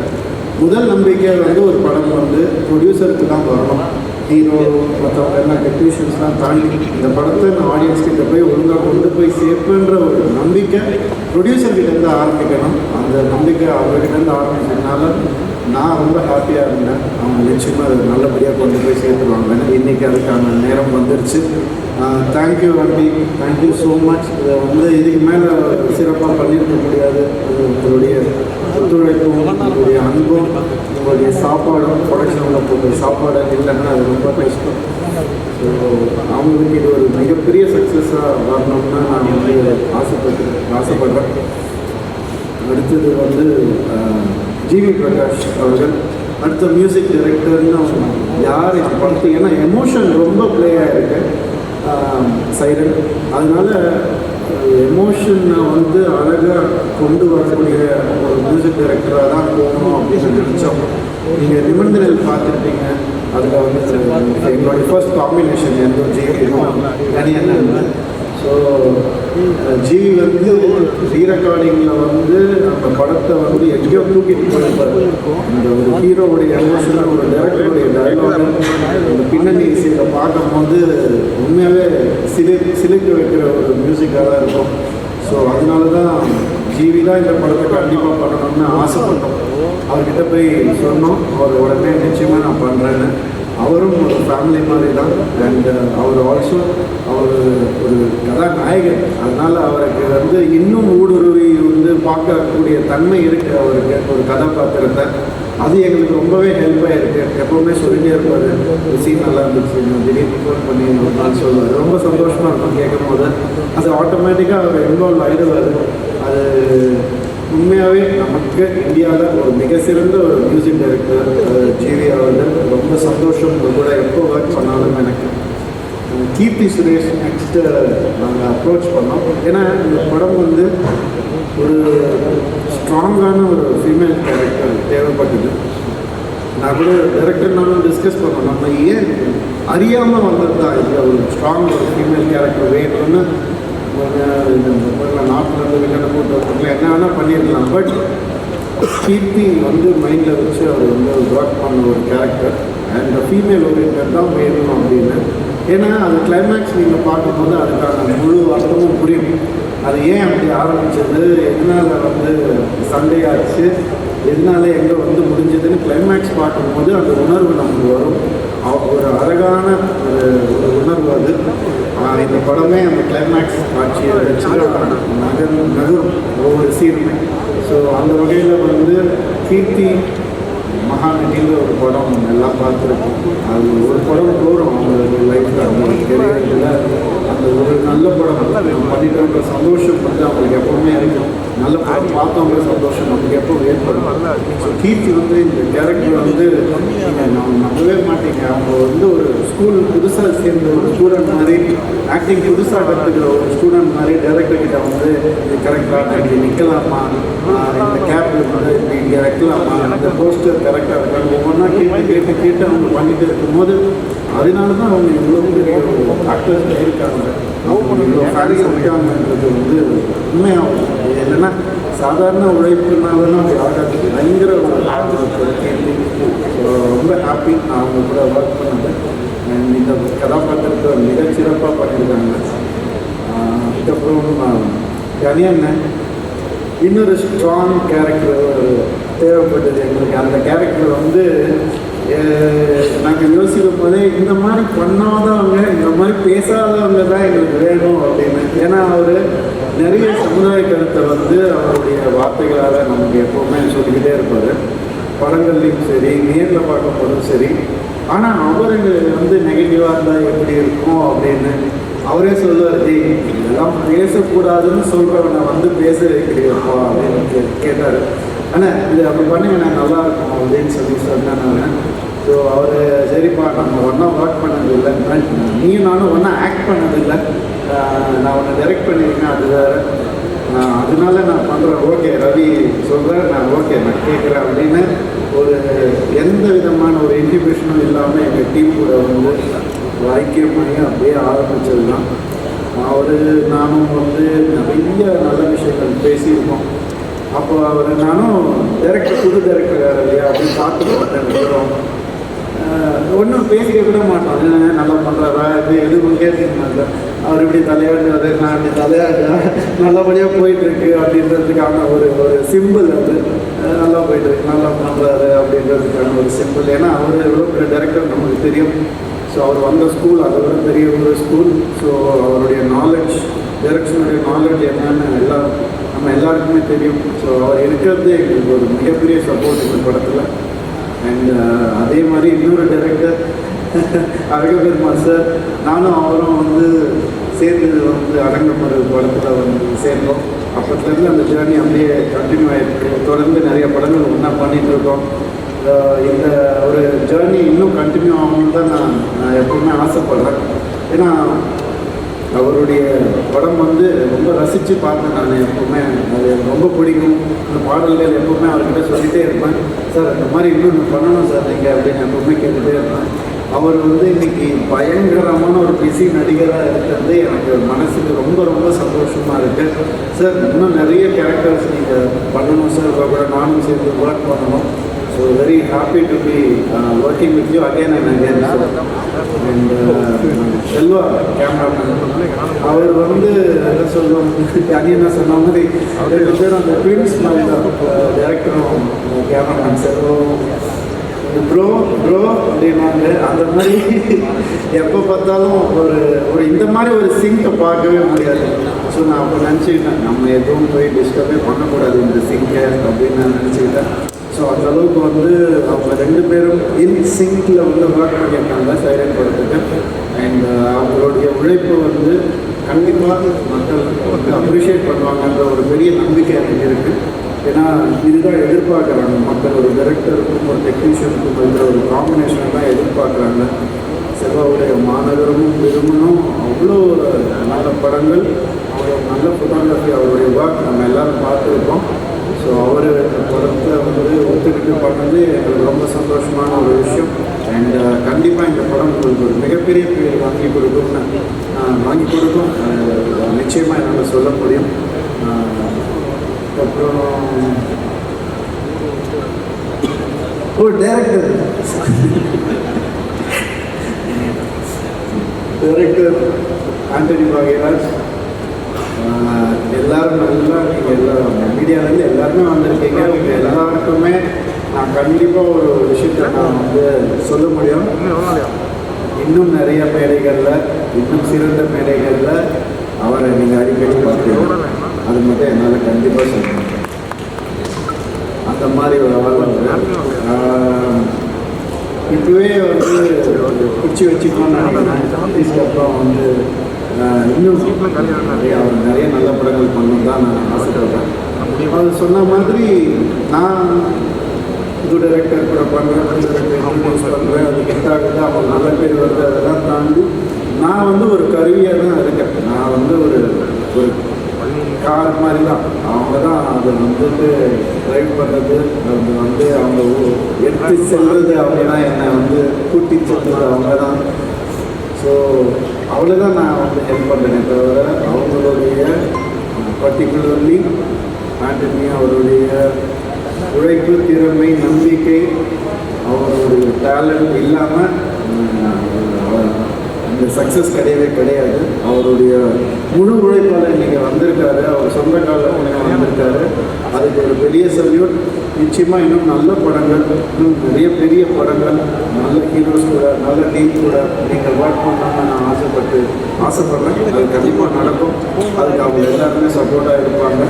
[SPEAKER 6] முதல் நம்பிக்கை வந்து ஒரு படம் வந்து ப்ரொடியூசருக்கு தான் வரணும், ஹீரோ மற்றவங்க எல்லாம் டெக்னீஷியன்ஸ்லாம் தாண்டி இந்த படத்தை நான் ஆடியன்ஸ்கிட்ட போய் ஒழுங்காக கொண்டு போய் சேர்ப்புன்ற ஒரு நம்பிக்கை ப்ரொடியூசர்கிட்டேருந்து ஆரம்பிக்கணும். அந்த நம்பிக்கை அவர்கிட்டேருந்து ஆரம்பிச்சதுனால நான் ரொம்ப ஹாப்பியாக இருந்தேன். அவங்க நிச்சயமாக அதை நல்லபடியாக கொண்டு போய் சேர்த்துருவாங்க. இன்றைக்கி அதுக்கான நேரம் வந்துருச்சு. Thank you aunty, thank you so much. இதை வந்து இதுக்கு மேலே சிறப்பாக பண்ணியிருக்க முடியாது. உங்களுடைய ஒத்துழைப்பும் உங்களுடைய அன்பும் உங்களுடைய சாப்பாடும் ப்ரொடக்ஷனில் போட்ட சாப்பாடு இல்லைன்னா அது ரொம்ப கஷ்டம். ஸோ அவங்களுக்கு இது ஒரு மிகப்பெரிய சக்ஸஸாக வரணும்னு நான் வந்து ஆசைப்படுறேன். அடுத்தது வந்து ஜிவி பிரகாஷ் அவர்கள் அடுத்த மியூசிக் டைரக்டர்னு யார் இந்த படத்து, ஏன்னா எமோஷன் ரொம்ப ப்ளே ஆகிருக்கு சைரன். அதனால் எமோஷனை வந்து அழகாக கொண்டு வரக்கூடிய ஒரு மியூசிக் டைரக்டராக தான் போகணும் அப்படின்னு நினச்சோம். நீங்கள் நிபந்தனைகள் பார்த்துருப்பீங்க, அதில் வந்து எங்களுடைய ஃபர்ஸ்ட் காம்பினேஷன் எந்த ஜிவியும் தனியாக. ஸோ ஜிவி வந்து ரீரெக்கார்டிங்கில் வந்து அந்த படத்தை வந்து எங்கேயோ தூக்கிட்டு போயிருப்பார். இந்த ஒரு ஹீரோவுடைய எமோஷனாக ஒரு டேரக்டருடைய டைலாக் அந்த பின்னணி இசையில் பார்க்கும்போது உண்மையாகவே சிலுக்க வைக்கிற ஒரு மியூசிக்காக தான் இருக்கும். ஸோ அதனால தான் ஜிவி தான் இந்த படத்தை கண்டிப்பாக பண்ணணும்னு ஆசைப்பட்டோம். அவர்கிட்ட போய் சொன்னோம், அவர் உடனே நிச்சயமாக நான் பண்ணுறேன்னு. அவரும் ஒரு ஃபேமிலி மாதிரி தான். அண்ட் அவர் ஆல்சோ அவர் ஒரு கதாநாயகன், அதனால் அவருக்கு வந்து இன்னும் ஊடுருவி வந்து பார்க்கக்கூடிய தன்மை இருக்குது அவருக்கு ஒரு கதாபாத்திரத்தை. அது எங்களுக்கு ரொம்பவே ஹெல்ப்பாக இருக்குது. எப்போவுமே சொல்லிகிட்டே இருப்பார், சீன் நல்லா இருந்துச்சு, திடீர்னு ஃபோன் பண்ணி ஒரு நாள் சொல்லுவார். ரொம்ப சந்தோஷமாக இருக்கும் கேட்கும் போது. அது ஆட்டோமேட்டிக்காக அவர் இன்வால்வ் ஆகிடுவார். அது உண்மையாகவே நமக்கு இந்தியாவில் ஒரு மிக சிறந்த ஒரு மியூசிக் டைரக்டர் ஜிவி அவர்கள். ரொம்ப சந்தோஷம் கூட எப்போ ஒர்க் பண்ணாலும். எனக்கு கீர்த்தி சுரேஷ் நெக்ஸ்ட்டு நாங்கள் அப்ரோச் பண்ணோம். ஏன்னா இந்த படம் வந்து ஒரு ஸ்ட்ராங்கான ஒரு ஃபீமேல் கேரக்டர் தேவைப்பட்டது. நான் கூட டைரக்டர்னாலும் டிஸ்கஸ் பண்ணோம், நம்ம ஏன் அறியாமல் வந்ததா இல்லை ஒரு ஸ்ட்ராங் ஒரு ஃபீமேல் கேரக்டர் வேணும்னு. நாட்டிலேருந்து வில்லனை கூட்டு வரல என்ன வேணால் பண்ணிடலாம். பட் கீர்த்தி வந்து மைண்டில் வச்சு அவர் வந்து ஒர்க் பண்ண ஒரு கேரக்டர் அண்ட் ஃபீமேல் ஓரியன்டட் தான் வேணும் அப்படின்னு. ஏன்னா அது கிளைமேக்ஸ் நீங்கள் பார்க்கும்போது அதுக்கான முழு அர்த்தமும் புரியும். அது ஏன் அப்படி ஆரம்பித்தது, எதனால் வந்து சண்டே ஆச்சு, எதனால எங்கே வந்து முடிஞ்சதுன்னு கிளைமேக்ஸ் பார்க்கும்போது அந்த உணர்வு நமக்கு வரும். ஒரு அழகான ஒரு உணர்வு அது. இந்த படமே அந்த கிளைமேக்ஸ் காட்சியை வச்சு நகரும் ஒவ்வொரு சீனுமே. ஸோ அந்த வகையில் வந்து கீர்த்தி மகாநடியில் ஒரு படம் எல்லாம் பார்த்துருக்கோம். அது ஒரு படம் போகிறோம் அவங்க லைஃப்பில் அவங்க கெரியரில் அந்த ஒரு நல்ல படம் பண்ணிட்டு சந்தோஷம் வந்து அவங்களுக்கு எப்போவுமே இருக்கும். நல்ல படம் பார்த்தவங்க சந்தோஷம் நமக்கு எப்போ ஏற்படும். ஸோ கீர்த்தி வந்து இந்த கேரக்டர் வந்து நம்ம நம்பவே மாட்டீங்க. அவங்க வந்து ஒரு ஸ்கூல் புதுசாக சேர்ந்த ஒரு ஸ்டூடெண்ட் மாதிரி, ஆக்டிங் புதுசாக கற்றுக்கிற ஒரு ஸ்டூடெண்ட் மாதிரி டைரக்டர் கிட்ட வந்து இது கரெக்டாக இப்படி நிற்கலாமா, இந்த கேப் வந்து இப்படி இங்கே வைக்கலாமா, இந்த போஸ்டர் கரெக்டாக இருக்காங்க, ஒவ்வொன்றா கேட்டு அவங்க பண்ணிட்டு இருக்கும்போது அதனால தான் அவங்க இவ்வளோ பெரிய ஆக்டர்ஸ் இருக்காங்க, அவங்க இவ்வளோ ஃபேன்ஸ் இருக்காங்கன்றது வந்து உண்மையாகும். என்னென்னா சாதாரண உழைப்புனாலலாம் அப்படி ஆகாது, பயங்கர ஒரு கேள்வி. ரொம்ப ஹாப்பி நான் அவங்க கூட ஒர்க் பண்ணது. இந்த கதாபாத்திரத்தை மிகச்சிறப்பாக பண்ணியிருக்காங்க. அதுக்கப்புறம் கனியண்ணன் இன்னொரு ஸ்ட்ராங் கேரக்டர் தேவைப்பட்டது எங்களுக்கு. அந்த கேரக்டர் வந்து நாங்கள் யோசிக்கும் போதே இந்த மாதிரி பண்ணாதவங்க, இந்த மாதிரி பேசாதவங்க தான் எங்களுக்கு வேணும் அப்படின்னு. ஏன்னா அவர் நிறைய சமுதாய கருத்தை வந்து அவருடைய வார்த்தைகளால் நமக்கு எப்போவுமே சொல்லிக்கிட்டே இருப்பார். படங்கள்லையும் சரி, நேரில் பார்க்கும்போதும் சரி. ஆனால் அவர் வந்து நெகட்டிவாக இருந்தால் எப்படி இருக்கும் அப்படின்னு அவரே சொல்லுவார், இதெல்லாம் பேசக்கூடாதுன்னு சொல்கிறவனை வந்து பேச வைக்கிறீங்கப்பா அப்படின்னு கேட்டார். ஆனால் இது அப்படி பண்ணுங்க நான் நல்லாயிருக்கும் அப்படின்னு சொல்லி சொன்னேன். நான் ஸோ அவர் சரிப்பா நம்ம ஒன்றா ஒர்க் பண்ணது இல்லை, நீயும் நானும் ஒன்றா ஆக்ட் பண்ணதில்லை, நான் ஒன்று டைரக்ட் பண்ணியிருக்கேன், அது வேறு, அதனால நான் பண்ணுறேன், ஓகே ரவி சொல்கிறேன், நான் ஓகே நான் கேட்குறேன் அப்படின்னு ஒரு எந்த விதமான ஒரு இன்டிபியூஷனும் இல்லாமல் எங்கள் டீம் கூட வந்து ஐக்கியம் பண்ணி அப்படியே ஆரம்பித்தது தான். அவர் நானும் வந்து நிறைய நல்ல விஷயங்கள் பேசியிருக்கோம். அப்போ அவர் நானும் டைரக்டர் புது டைரக்டர் இல்லையா அப்படின்னு பார்த்து பார்த்தேன். ஒன்றும் பேசிக்க கூட மாட்டோம், நல்லா பண்ணுறாரா இது எதுவும் கேட்க அவர் இப்படி தலையாடுறாரு, நான் இப்படி தலையாடுறா நல்லபடியாக போயிட்டுருக்கு அப்படின்றதுக்கான ஒரு சிம்பிள். அது நல்லா போயிட்டுருக்கு, நல்லா பண்ணுறாரு அப்படின்றதுக்கான ஒரு சிம்பிள். ஏன்னா அவர் எவ்வளோ பெரிய டைரக்டர் நமக்கு தெரியும். ஸோ அவர் வந்த ஸ்கூல் அதை விட பெரிய ஒரு ஸ்கூல். ஸோ அவருடைய நாலேஜ், டைரக்ஷனுடைய நாலேஜ் என்னன்னு நம்ம எல்லாருக்குமே தெரியும். ஸோ அவர் இருக்கிறது எங்களுக்கு ஒரு மிகப்பெரிய சப்போர்ட் இந்த படத்தில். அண்ட் அதே மாதிரி இன்னொரு டைரக்டர் அழகபெருமாள் சார், நானும் அவரும் வந்து சேர்ந்து வந்து அடங்கமறு படத்தில் வந்து சேர்ந்தோம். அப்போத்துலேருந்து அந்த ஜேர்னி அப்படியே கண்டினியூ ஆகிருக்கு. தொடர்ந்து நிறைய படங்கள் ஒன்றா பண்ணிகிட்ருக்கோம். இந்த ஒரு ஜேர்னி இன்னும் கண்டினியூ ஆகணும்னு தான் நான் எப்பவுமே ஆசைப்படுறேன். ஏன்னா அவருடைய படம் வந்து ரொம்ப ரசித்து பார்த்தேன் நான். எப்போவுமே அது ரொம்ப பிடிக்கும். அந்த பாடல்கள் எப்போவுமே அவர்கிட்ட சொல்லிகிட்டே இருப்பேன், சார் இந்த மாதிரி இன்னொன்று பண்ணணும் சார் நீங்கள் அப்படின்னு எப்போவுமே கேட்டுகிட்டே இருப்பேன். அவர் வந்து இன்னைக்கு பயங்கரமான ஒரு பிஸி நடிகராக இருக்கிறது எனக்கு மனசுக்கு ரொம்ப ரொம்ப சந்தோஷமாக இருக்குது. சார் இன்னும் நிறைய கேரக்டர்ஸ் நீங்கள் பண்ணணும் சார், கூட நானும் சேர்ந்து ஒர்க் பண்ணணும். So very happy to be working with you again and again. And Selva cameraman, அவர் வந்து என்ன சொல்லுவாங்க, அனியனா சொன்ன மாதிரி ரெண்டு பேரும் அந்த ட்வின்ஸ் மாதிரி தான், டேரக்டரும் கேமராமேன் செல்வம் ப்ரோ அப்படின்னாங்க. அந்த மாதிரி எப்போ பார்த்தாலும் ஒரு இந்த மாதிரி ஒரு சிங்கை பார்க்கவே முடியாது. ஸோ நான் அப்போ நினச்சிக்கிட்டேன், நம்ம எதுவும் போய் டிஸ்டர்பே பண்ணக்கூடாது இந்த சிங்கை அப்படின்னு நான் நினச்சிக்கிட்டேன். ஸோ அந்தளவுக்கு வந்து அவங்க ரெண்டு பேரும் இன் சிங்கில் வந்து ஒர்க் பண்ணியிருக்காங்க சைலண்ட் படத்துக்கு. அண்ட் அவங்களுடைய உழைப்பு வந்து கண்டிப்பாக மக்கள் வந்து அப்ரிஷியேட் பண்ணுவாங்கன்ற ஒரு பெரிய நம்பிக்கை எனக்கு இருக்குது. ஏன்னா இதுதான் எதிர்பார்க்குறாங்க மக்கள், ஒரு டைரக்டருக்கும் ஒரு டெக்னீஷியனுக்கும் இருக்கிற ஒரு காம்பினேஷன் தான் எதிர்பார்க்குறாங்க. செல்வாவுடைய மாநகரமும் விரும்பணும், அவ்வளோ நல்ல படங்கள், அவ்வளோ நல்ல ஃபோட்டோகிராஃபி, அவருடைய ஒர்க் நம்ம எல்லோரும் பார்த்துருக்கோம். ஸோ அவர் படத்தை வந்து ஒத்துக்கிட்டு பண்ணது எங்களுக்கு ரொம்ப சந்தோஷமான ஒரு விஷயம். அண்ட் கண்டிப்பாக இந்த படம் உங்களுக்கு ஒரு மிகப்பெரிய பேர் வாங்கி கொடுக்கும் நிச்சயமாக என்னால் சொல்ல முடியும். அப்புறம் ஒரு டைரக்டர் ஆண்டனி பாக்யராஜ், எல்லாரும் நல்லா நீங்கள் எல்லா மீடியாவிலேருந்து எல்லாருமே வந்திருக்கீங்க. அவங்க எல்லாருக்குமே நான் கண்டிப்பாக ஒரு விஷயத்தை நான் வந்து சொல்ல முடியும். இன்னும் நிறைய மேடைகளில், இன்னும் சிறந்த மேடைகளில் அவரை நீங்கள் அடிக்கடி பார்க்கணும். அது மட்டும் என்னால் கண்டிப்பாக சொல்லணும். அந்த மாதிரி ஒரு ஆள் வந்து இப்போவே வந்து குச்சி வச்சுக்கணும்னு நினைக்கிறேன். அப்புறம் வந்து இன்னும் அவர் நிறைய நல்ல படங்கள் பண்ணணும் தான் நான் ஆசைப்படுறேன். அது சொன்ன மாதிரி நான் புது டைரக்டர் கூட பண்ணுறேன், அது கெட்டாகுது, அவங்க நல்ல பேர் வருது, அதெல்லாம் தாண்டி நான் வந்து ஒரு கருவியாக தான் இருக்கேன். நான் வந்து ஒரு கார் மாதிரி தான். அவங்க தான் அதை வந்துட்டு ட்ரைவ் பண்ணுறது, அது வந்து அவங்க எடுத்து செல்வது, அவங்க தான் என்னை வந்து கூட்டி செல்வது அவங்க தான். ஸோ அவ்வளோதான் நான் வந்து ஹெல்ப் பண்ணுறேனே தவிர அவங்களுடைய பர்டிகுலர்லி ஆண்டனி அவருடைய உழைப்பு, திறமை, நம்பிக்கை, அவருடைய டேலண்ட் இல்லாமல் இந்த சக்ஸஸ் கிடையாது. அவருடைய முழு உழைப்பால் இன்றைக்கி வந்திருக்காரு, அவர் சொந்த காலத்தில் வந்திருக்காரு. அதுக்கு ஒரு பெரிய சல்யூட். நிச்சயமாக இன்னும் நல்ல படங்கள், இன்னும் நிறைய பெரிய படங்கள், நல்ல ஹீரோஸ் கூட, நல்ல டீம் கூட நீங்கள் ஒர்க் பண்ணணும்னு நான் ஆசைப்படுறேன். அது கண்டிப்பாக நடக்கும். அதுக்கு அவங்க எல்லாருமே சப்போர்ட்டாக இருப்பாங்க.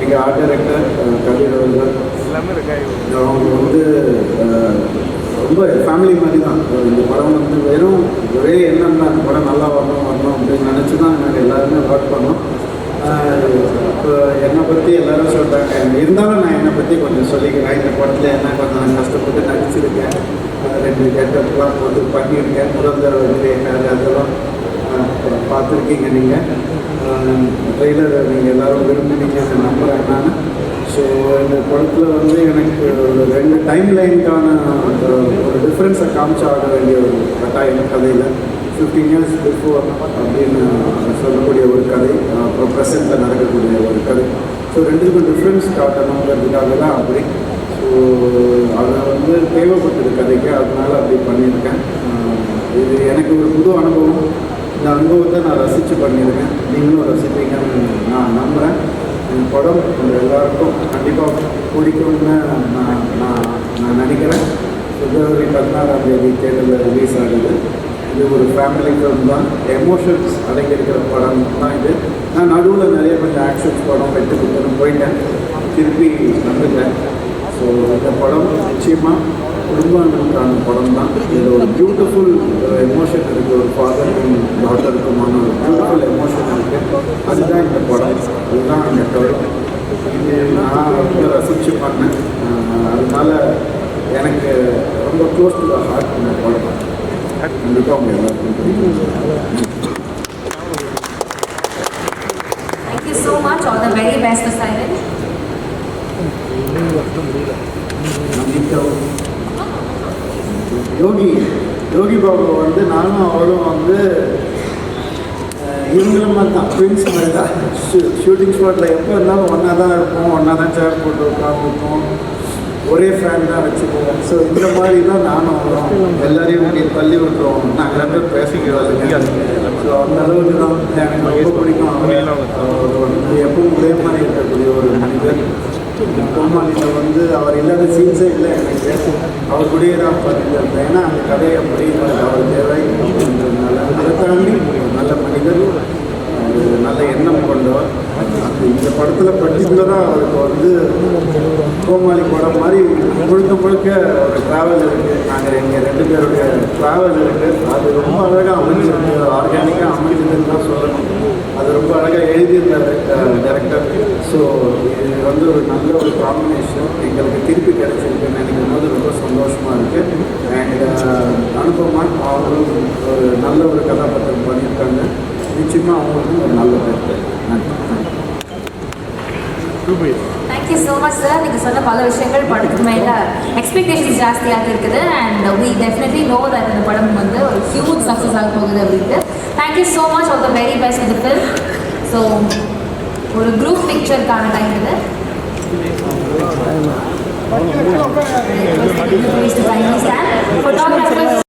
[SPEAKER 6] எங்கள் ஆர்ட் டைரக்டர் கபீர் அவர்கள், அவங்க வந்து ரொம்ப ஃபேமிலி மாதிரி தான். இந்த படம் வந்து வெறும் ஒரே எண்ணம் தான், இந்த படம் நல்லா வரணும் அப்படின்னு நினச்சி தான் நாங்கள் எல்லாருமே ஒர்க் பண்ணோம். என்னை பற்றி எல்லாரும் சொல்கிறாங்க, இருந்தாலும் நான் என்னை பற்றி கொஞ்சம் சொல்லிக்கிறேன். இந்த படத்தில் என்ன கொஞ்சம் நான் கஷ்டப்பட்டு நடிச்சிருக்கேன், 2 கெட்டப்லாம் போட்டு பண்ணியிருக்கேன். முதல் தடவை அதெல்லாம் பார்த்துருக்கீங்க நீங்கள். ட்ரெய்லர் நீங்கள் எல்லோரும் விரும்புனீங்கன்னு நம்புகிறேன் நான். ஸோ இந்த படத்தில் வந்து எனக்கு ஒரு 2 டைம் லைனுக்கான ஒரு டிஃப்ரென்ஸை காமிச்சு ஆக வேண்டிய ஒரு கட்டாயம் கதையில் 15 years பிஃபோர் அப்படின்னு சொல்லக்கூடிய ஒரு கதை, அப்புறம் ப்ரெசென்ட்டில் நடக்கக்கூடிய ஒரு கதை. ஸோ 2க்கும் டிஃப்ரென்ஸ் காட்டணுங்கிறதுக்காக தான் அப்படி. ஸோ அதை வந்து தேவைப்பட்டது கதைக்கு, அதனால அப்படி பண்ணியிருக்கேன். இது எனக்கு ஒரு புது அனுபவம். இந்த அனுபவத்தை நான் ரசித்து பண்ணியிருக்கேன், நீங்களும் ரசிப்பீங்கன்னு நான் நம்புகிறேன். இந்த படம் உங்கள் எல்லாருக்கும் கண்டிப்பாக பிடிக்கும்னு நான் நினைக்கிறேன். February 16 தேட்டரில் ரிலீஸ் ஆகுது. இது ஒரு ஃபேமிலி ஃபிலிம் தான், எமோஷன்ஸ் அடங்கியிருக்கிற படம் தான் இது. நான் நடுவில் நிறைய கொஞ்சம் ஆக்ஷன்ஸ் படம் வெட்டு கொடுத்துன்னு போயிட்டேன், திருப்பி வந்துட்டேன். ஸோ இந்த படம் நிச்சயமாக குடும்பங்களுக்கான படம் தான். இதில் ஒரு பியூட்டிஃபுல் எமோஷன் இருக்குது, ஒரு ஃபாதருக்கும் டாட்டருக்குமான ஒரு பியூட்டிஃபுல் எமோஷன் இருக்குது. அதுதான் இந்த படம், அதுதான் இந்த படம். இது நான் ரொம்ப ரசித்து பண்ணேன், அதனால எனக்கு ரொம்ப க்ளோஸ் டு த ஹார்ட் இந்த படம். கண்டிப்பாக அவங்க எல்லாருக்கும் பிடிக்கும்.
[SPEAKER 3] Thank you so much. All the very best for Siren.
[SPEAKER 6] Yogi Babu வந்து நானும் அவரும் வந்து இவங்களும் மாதிரி தான், ட்வின்ஸ் மாதிரி தான். ஷூட்டிங் ஸ்பாட்டில் எப்போ இருந்தாலும் ஒன்றா தான் இருப்போம், ஒன்றா தான் சேர் போட்டு உட்காந்துருப்போம், ஒரே ஃபேன் தான் வச்சுக்குவோம். ஸோ இந்த மாதிரி தான் நானும் அவரும் எல்லாரையும் இங்கே தள்ளி விட்டுருவோம். நாங்கள் 2 பேரும் பேசிக்கிறோம். ஸோ அந்த அளவுக்கு தான் எனக்கு ரொம்ப பிடிக்கும். அவர் எப்பவும் ஒரே மாதிரி இருக்கக்கூடிய ஒரு மனிதர். கோமாளியில் வந்து அவர் இல்லாத சீன்ஸே இல்லை எனக்கு, அவர் கூடயே தான் பண்ணியிருந்தேன். ஏன்னா அந்த கதையை அப்படி அவர் தேவை அப்படின்றதுனால. அதை தாண்டி ஒரு நல்ல மனிதர், ஒரு நல்ல எண்ணம் கொண்டவர். இந்த படத்தில் பர்டிகுலராக அவருக்கு வந்து கோமாளி படம் மாதிரி முழுக்க முழுக்க ஒரு ட்ராவல் இருக்குது. நாங்கள் எங்கள் 2 பேருடைய ட்ராவல் இருக்குது. அது ரொம்ப அழகாக அமைஞ்சிருக்கு, ஆர்கானிக்காக அமைஞ்சதுன்னு தான் சொல்லணும். அது ரொம்ப அழகாக எழுதியிருந்தார் டைரக்டர். ஸோ இது வந்து ஒரு நல்ல ஒரு காம்பினேஷன் எங்களுக்கு திருப்பி கிடைச்சிருக்குன்னு நினைக்கும் போது ரொம்ப சந்தோஷமாக இருக்குது. அண்ட் அனுபவமாக அவங்களும் ஒரு நல்ல ஒரு கதாபாத்திரம் பண்ணியிருக்காங்க. நிச்சயமாக அவங்களுக்கும் ஒரு நல்ல பேர்.
[SPEAKER 3] Thank you so much, sir. நீங்கள் சொன்ன பல விஷயங்கள் படத்துக்கு மேலே எக்ஸ்பெக்டேஷன்ஸ் ஜாஸ்தியாக இருக்குது. And we definitely know that இந்த படம் வந்து ஒரு ஹியூஜ் சக்ஸஸ் ஆக போகுது அப்படின்ட்டு. Thank you so much. All the very best for the film. So ஒரு குரூப் பிக்சருக்கான டைம் இது. Photographer